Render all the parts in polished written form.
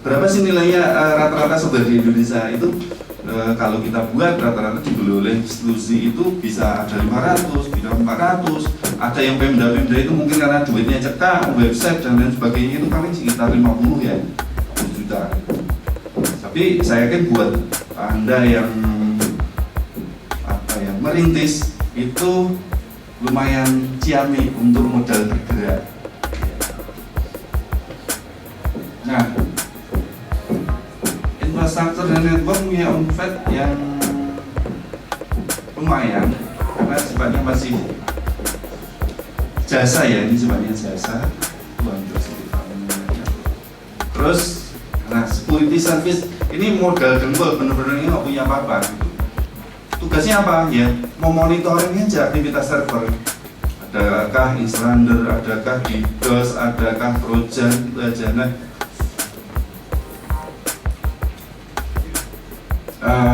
berapa sih nilainya rata-rata software di Indonesia itu? Kalau kita buat rata-rata dibeli oleh institusi itu bisa ada 500, bisa 400. Ada yang Pemda itu mungkin karena duitnya cekak, website dan lain sebagainya itu paling sekitar 50 ya, 10 juta. Tapi saya yakin buat Anda yang merintis itu lumayan ciamik untuk modal bergerak. Nah, infrastruktur dan network punya omset yang lumayan karena sifatnya masih jasa ya, ini sifatnya jasa. Terus, nah security service ini modal dengkul, bener-bener ini nggak punya apa-apa gitu. Tugasnya apa? Ya, memonitoring aja aktivitas server. Adakah inslander, adakah DDoS, adakah Trojan, itu aja. Nah,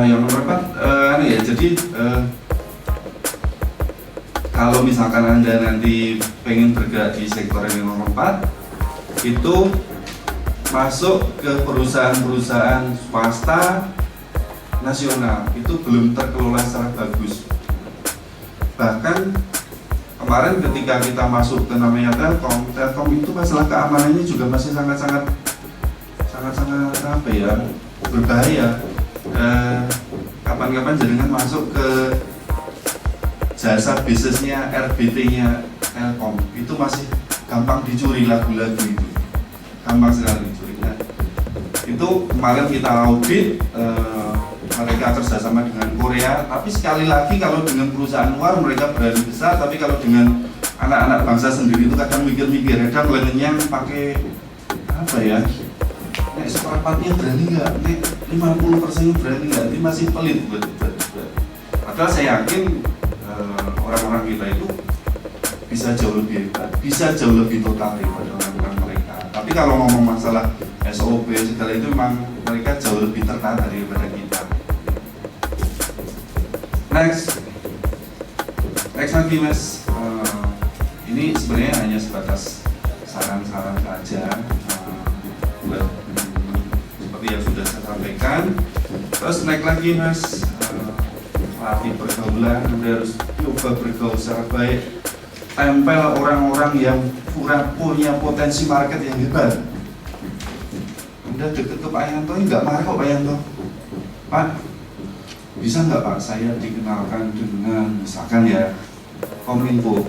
yang nomor 4, jadi kalau misalkan Anda nanti pengen bergerak di sektor yang nomor 4, itu masuk ke perusahaan-perusahaan swasta nasional, itu belum terkelola secara bagus. Bahkan kemarin ketika kita masuk ke namanya Telkom itu masalah keamanannya juga masih sangat-sangat apa ya, berbahaya. Kapan-kapan jaringan masuk ke jasa bisnisnya RBT-nya Telkom itu masih gampang dicuri lagu-lagu itu, gampang sekali dicuri. Nah, itu kemarin kita audit, mereka kerjasama dengan Korea, tapi sekali lagi kalau dengan perusahaan luar mereka berani besar, tapi kalau dengan anak-anak bangsa sendiri itu kadang mikir-mikir, kadang milenial pakai apa ya, nek seperempatnya berani nggak, nek 50% berani nggak, ini masih pelit buat. Padahal saya yakin orang-orang kita itu bisa jauh lebih hebat, bisa jauh lebih total daripada orang-orang mereka. Tapi kalau ngomong masalah SOP segala itu memang mereka jauh lebih tertata daripada kita. Next lagi mas, ini sebenarnya hanya sebatas saran-saran saja, buat seperti yang sudah saya sampaikan. Terus naik lagi mas, latih pergaulan, Anda harus coba bergaul secara baik, tempel orang-orang yang punya potensi market yang hebat. Anda deket ke Pak Yanto, nggak marah kok Pak Yanto. Pak, bisa nggak Pak saya dikenalkan dengan misalkan ya Kominfo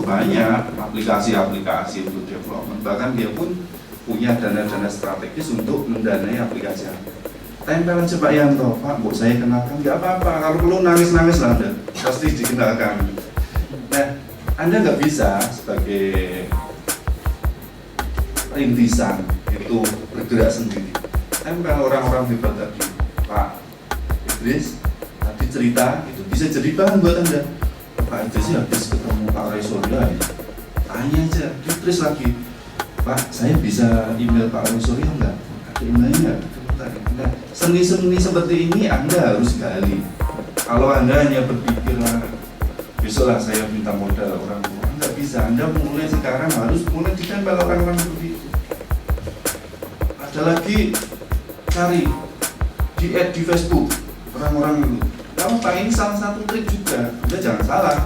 banyak aplikasi-aplikasi untuk development, bahkan dia pun punya dana-dana strategis untuk mendanai aplikasi. Tempel aja Pak Yanto, Pak, bu saya kenalkan, nggak apa-apa, kalau perlu nangis-nangis lah Anda, pasti dikenalkan. Nah, Anda nggak bisa sebagai rintisan itu bergerak sendiri. Tempel orang-orang hebat tadi, Pak Idris tadi cerita itu bisa jadi bahan buat Anda. Pak Idris habis ketemu Pak Roy Suryo ya, tanya aja, terus lagi, Pak saya bisa email Pak Roy Suryo nggak? Ada emailnya nggak? Nah, seni-seni seperti ini Anda harus gali. Kalau Anda hanya berpikir besoklah saya minta modal orang tua, nggak bisa. Anda mulai sekarang harus mulai ditempel orang-orang seperti itu. Ada lagi, cari di Facebook orang-orang itu. Kamu Pak, ini salah satu trik juga. Anda jangan salah.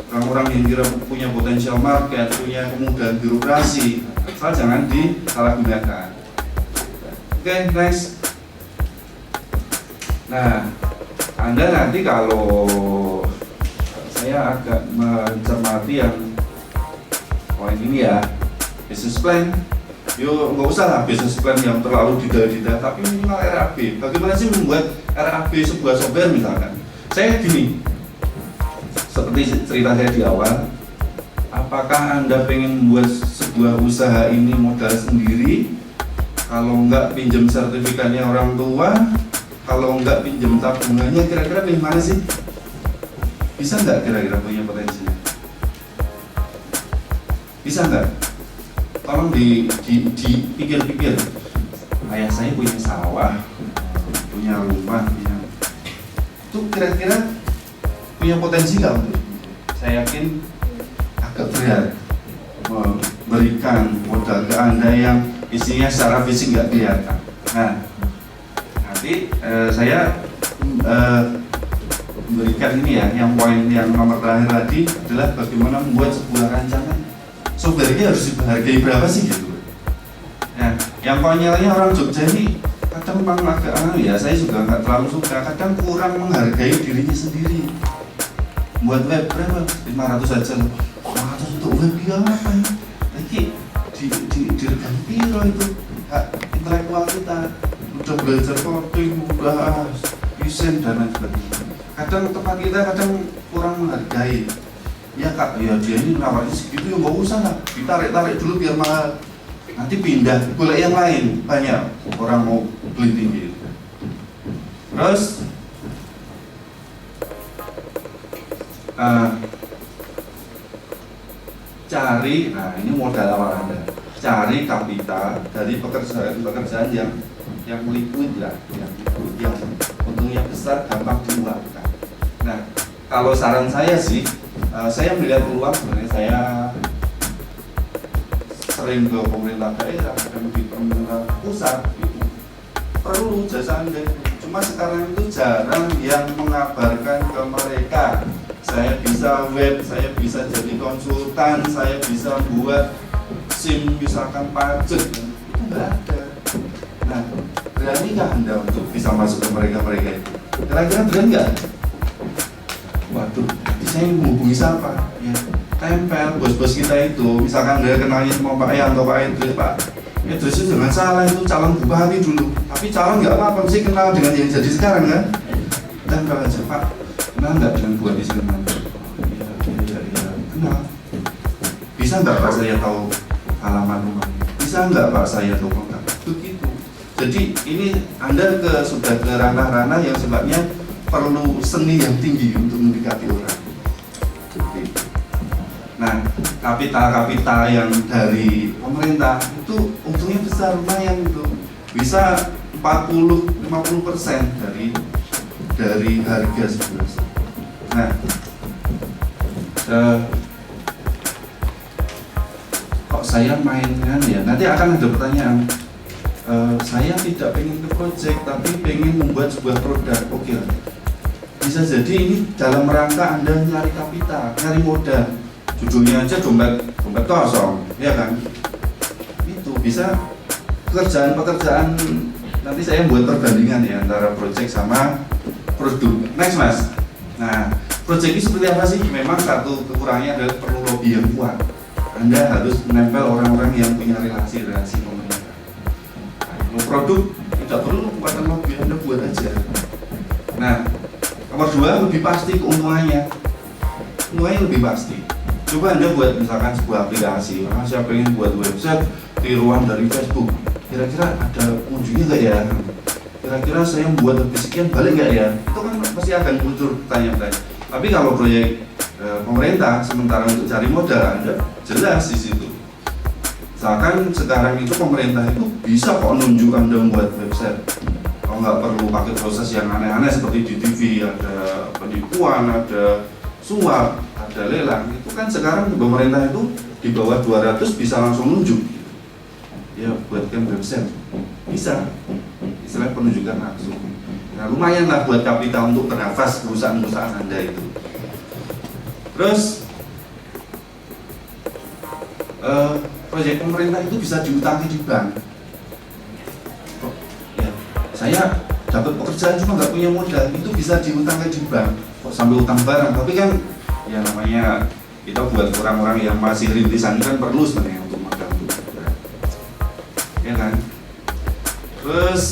Orang-orang yang kira punya potensial market, punya kemudahan birokrasi, asal jangan disalahgunakan. Oke, next. Nah, Anda nanti kalau saya agak mencermati yang poin ini ya, business plan. Yo nggak usah lah business plan yang terlalu detail-detail, tapi minimal RAB. Bagaimana sih membuat RAB sebuah software misalkan? Saya gini, seperti cerita saya di awal, apakah Anda pengen membuat sebuah usaha ini modal sendiri? Kalau enggak pinjam sertifikatnya orang tua, kalau enggak pinjam tabungannya, kira-kira pilih mana sih? Bisa enggak kira-kira punya potensinya? Bisa enggak? Tolong dipikir-pikir. Ayah saya punya sawah, punya rumah, itu kira-kira punya potensi enggak untuk? Saya yakin agak berat memberikan modal ke Anda yang isinya secara fisik nggak kelihatan. Nah, nanti saya memberikan ini ya, yang poin yang nomor terakhir tadi adalah bagaimana membuat sebuah rancangan. Software-nya harus dihargai berapa sih gitu. Nah, yang konyolnya orang Jogja ini kadang memang agak ya, saya juga nggak terlalu suka, kadang kurang menghargai dirinya sendiri. Buat web berapa? 500 aja. 500 untuk web ya apa ya? Lagi direkam piro itu hak intelektual kita, udah belajar coding, udah desain dan lain sebagainya. Kadang tempat kita kadang kurang menghargai. Ya kak, ya dia ini nawarnya segitu ya nggak usah lah, ditarik-tarik dulu biar mahal. Nanti pindah, boleh yang lain, banyak orang mau beli tinggi. Terus cari, nah ini modal awal Anda, cari kapital dari pekerjaan yang liquid lah, yang untungnya besar, gampang dilakukan. Nah, kalau saran saya sih, saya melihat peluang sebenarnya. Saya sering ke pemerintah daerah dan di pemerintah pusat itu perlu jasa Anda. Cuma sekarang itu jarang yang mengabarkan ke mereka. Saya bisa web, saya bisa jadi konsultan, saya bisa buat SIM misalkan pajak, itu nggak ada. Nah, berani nggak Anda untuk bisa masuk ke mereka-mereka itu? Kira-kira berani nggak? Waduh, saya menghubungi siapa? Ya, tempel bos-bos kita itu. Misalkan dia kenalnya sama Pak Yan atau Pak Idris, Pak Idris itu jangan salah, itu calon bupati dulu. Tapi calon nggak apa-apa, mesti kenal dengan yang jadi sekarang kan? Tempel aja, Pak. Kenal nggak dengan buat di sini? Ya, kenal. Bisa nggak Pak saya tahu alamat rumahnya? Bisa nggak Pak saya tahu kontak? Begitu. Jadi ini Anda sudah ke ranah-ranah yang sebabnya perlu seni yang tinggi untuk mendekati orang. Nah, kapital-kapital yang dari pemerintah itu untungnya besar, lumayan itu. Bisa 40-50% dari harga sebenarnya. Nah, kok saya mainkan ya? Nanti akan ada pertanyaan. Saya tidak pengen ke project, tapi pengen membuat sebuah produk. Oke, bisa jadi ini dalam rangka Anda nyari kapital, nyari modal. Judulnya aja dompet kosong, ya kan? Itu bisa pekerjaan. Nanti saya buat perbandingan ya antara project sama produk. Next mas. Nah, project ini seperti apa sih? Memang satu kekurangannya adalah perlu lobby yang kuat. Anda harus menempel orang-orang yang punya relasi pemerintah. Nah, produk tidak perlu kekuatan lobby, Anda buat aja. Nah, nomor 2 lebih pasti keuntungannya. Keuntungannya lebih pasti. Coba Anda buat misalkan sebuah aplikasi. Saya pengen buat website tiruan dari Facebook. Kira-kira ada ujungnya nggak ya? Kira-kira saya membuat lebih sekian balik nggak ya? Itu kan pasti akan muncul pertanyaan-pertanyaan. Tapi kalau proyek pemerintah sementara untuk cari modal, Anda jelas di situ. Misalkan sekarang itu pemerintah itu bisa kok nunjuk Anda membuat website. Kalau nggak perlu pakai proses yang aneh-aneh seperti di TV, ada penipuan, ada suap, ada lelang. Itu kan sekarang pemerintah itu di bawah 200 bisa langsung nunjuk. Ya buatkan website bisa, istilah penunjukan langsung. Nah lumayan lah buat kapital untuk bernafas perusahaan-perusahaan Anda itu. Terus proyek pemerintah itu bisa diutangi di bank. Ya, saya dapat pekerjaan cuma nggak punya modal, itu bisa diutangkan di bank. Kok sampai utang barang? Tapi kan ya namanya kita buat orang-orang yang masih rintisan kan perlu sebenarnya untuk modal. Ya kan? Terus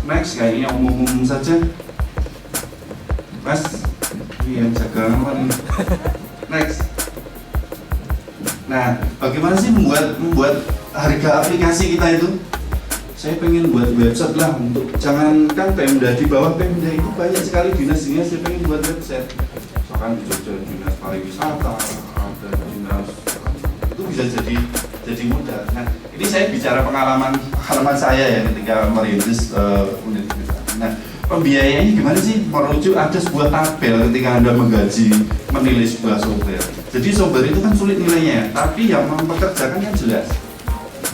next kayaknya umum-umum saja. Mas, iya jaga apa nih? Next. Nah, bagaimana sih membuat harga aplikasi kita itu? Saya pengen buat website lah untuk jangankan Pemda, di bawah Pemda itu banyak sekali dinas-dinas saya pengen buat website. Misalkan di Jogja dinas pariwisata, ada dinas itu bisa jadi modal. Nah, ini saya bicara pengalaman saya ya ketika merintis unit kita. Nah, pembiayaannya gimana sih? Merujuk ada sebuah tabel ketika Anda menilai sebuah software. Jadi software itu kan sulit nilainya, tapi yang mempekerjakan kan jelas.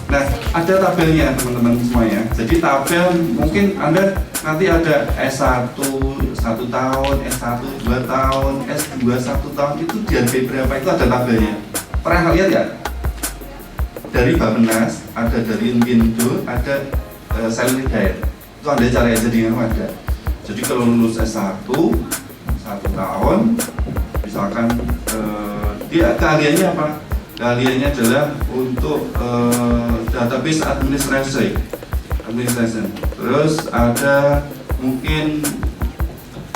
Nah, ada tabelnya teman-teman semuanya. Jadi tabel mungkin Anda nanti ada S1 1 tahun, S1 2 tahun, S2 1 tahun, itu di harga berapa itu ada tabelnya. Pernah lihat ya? Dari Bappenas, ada dari Inkindo, ada salary guide. Itu Anda cari aja di mana ada. Jadi kalau lulus S1 1 tahun, misalkan dia keahliannya apa? Keahliannya adalah untuk database administration. Terus ada mungkin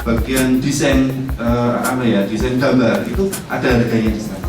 bagian desain desain gambar, itu ada harganya di sana.